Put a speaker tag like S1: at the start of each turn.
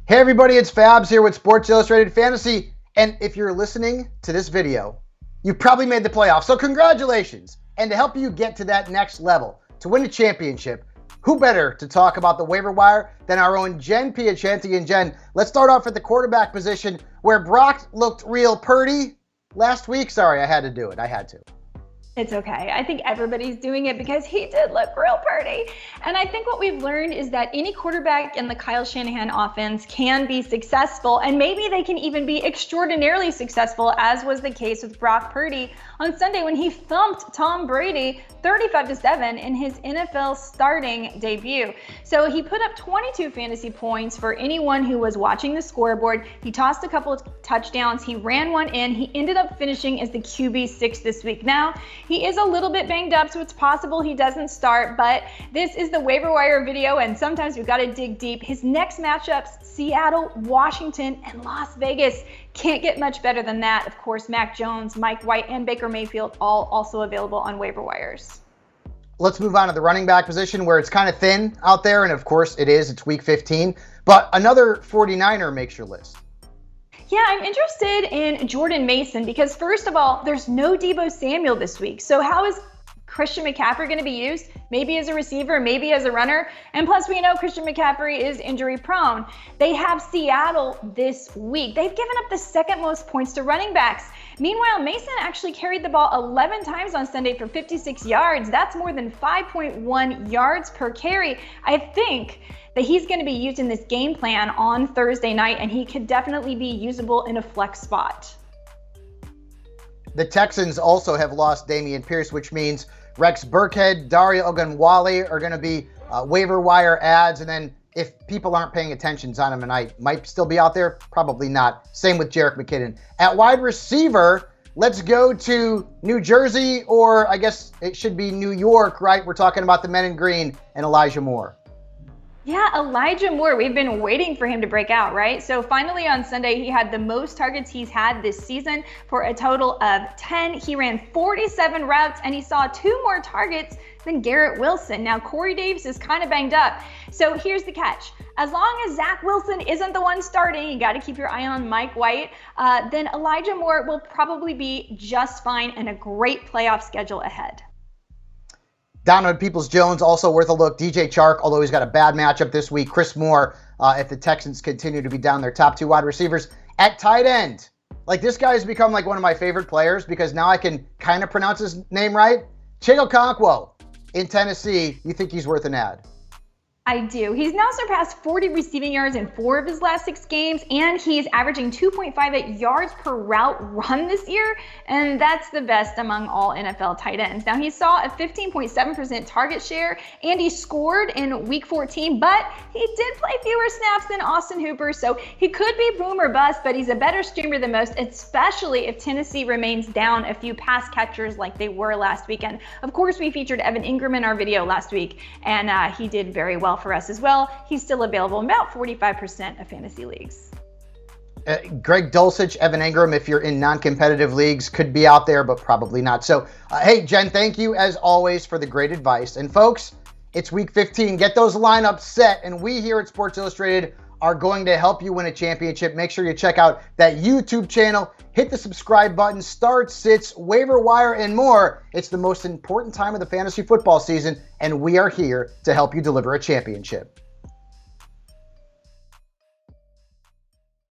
S1: Hey everybody, it's Fabs here with Sports Illustrated Fantasy, and if you're listening to this video, you've probably made the playoffs, so congratulations! And to help you get to that next level, to win a championship, who better to talk about the waiver wire than our own Jen Piacenti. And Jen, let's start off at the quarterback position, where Brock looked real purdy last week. Sorry, I had to do it. I had to.
S2: It's okay. I think everybody's doing it because he did look real pretty. And I think what we've learned is that any quarterback in the Kyle Shanahan offense can be successful, and maybe they can even be extraordinarily successful, as was the case with Brock Purdy on Sunday when he thumped Tom Brady 35-7 in his NFL starting debut. So he put up 22 fantasy points for anyone who was watching the scoreboard. He tossed a couple of touchdowns. He ran one in. He ended up finishing as the QB6 this week. Now, he is a little bit banged up, so it's possible he doesn't start, but this is the waiver wire video, and sometimes we've got to dig deep. His next matchups, Seattle, Washington, and Las Vegas. Can't get much better than that. Of course, Mac Jones, Mike White, and Baker Mayfield all also available on waiver wires.
S1: Let's move on to the running back position, where it's kind of thin out there, and of course it is. It's week 15, but another 49er makes your list.
S2: Yeah, I'm interested in Jordan Mason because, first of all, there's no Deebo Samuel this week. So how is Christian McCaffrey going to be used? Maybe as a receiver, maybe as a runner. And plus, we know Christian McCaffrey is injury prone. They have Seattle this week. They've given up the second most points to running backs. Meanwhile, Mason actually carried the ball 11 times on Sunday for 56 yards. That's more than 5.1 yards per carry. I think that he's going to be used in this game plan on Thursday night, and he could definitely be usable in a flex spot.
S1: The Texans also have lost Dameon Pierce, which means Rex Burkhead, Dario Ogunwale are going to be waiver wire ads. And then if people aren't paying attention, Zonovan Knight might still be out there. Probably not. Same with Jerick McKinnon. At wide receiver, let's go to New Jersey, or I guess it should be New York, right? We're talking about the men in green and Elijah Moore.
S2: Yeah, Elijah Moore, we've been waiting for him to break out, right? So finally on Sunday, he had the most targets he's had this season for a total of 10. He ran 47 routes and he saw 2 more targets than Garrett Wilson. Now, Corey Davis is kind of banged up. So here's the catch. As long as Zach Wilson isn't the one starting, you got to keep your eye on Mike White, then Elijah Moore will probably be just fine and a great playoff schedule ahead.
S1: Donovan Peoples-Jones, also worth a look. DJ Chark, although he's got a bad matchup this week. Chris Moore, if the Texans continue to be down their top 2 wide receivers. At tight end, like, this guy has become like one of my favorite players because now I can kind of pronounce his name right. Chig Okonkwo in Tennessee. You think he's worth an ad?
S2: I do. He's now surpassed 40 receiving yards in 4 of his last 6 games, and he's averaging 2.58 yards per route run this year, and that's the best among all NFL tight ends. Now, he saw a 15.7% target share, and he scored in Week 14, but he did play fewer snaps than Austin Hooper, so he could be boom or bust, but he's a better streamer than most, especially if Tennessee remains down a few pass catchers like they were last weekend. Of course, we featured Evan Ingram in our video last week, and he did very well for us as well. He's still available in about 45% of fantasy leagues.
S1: Greg Dulcich, Evan Ingram, if you're in non-competitive leagues, could be out there, but probably not. So, hey, Jen, thank you as always for the great advice. And folks, it's week 15. Get those lineups set, and we here at Sports Illustrated are going to help you win a championship. Make sure you check out that YouTube channel. Hit the subscribe button, starts, sits, waiver wire, and more. It's the most important time of the fantasy football season, and we are here to help you deliver a championship.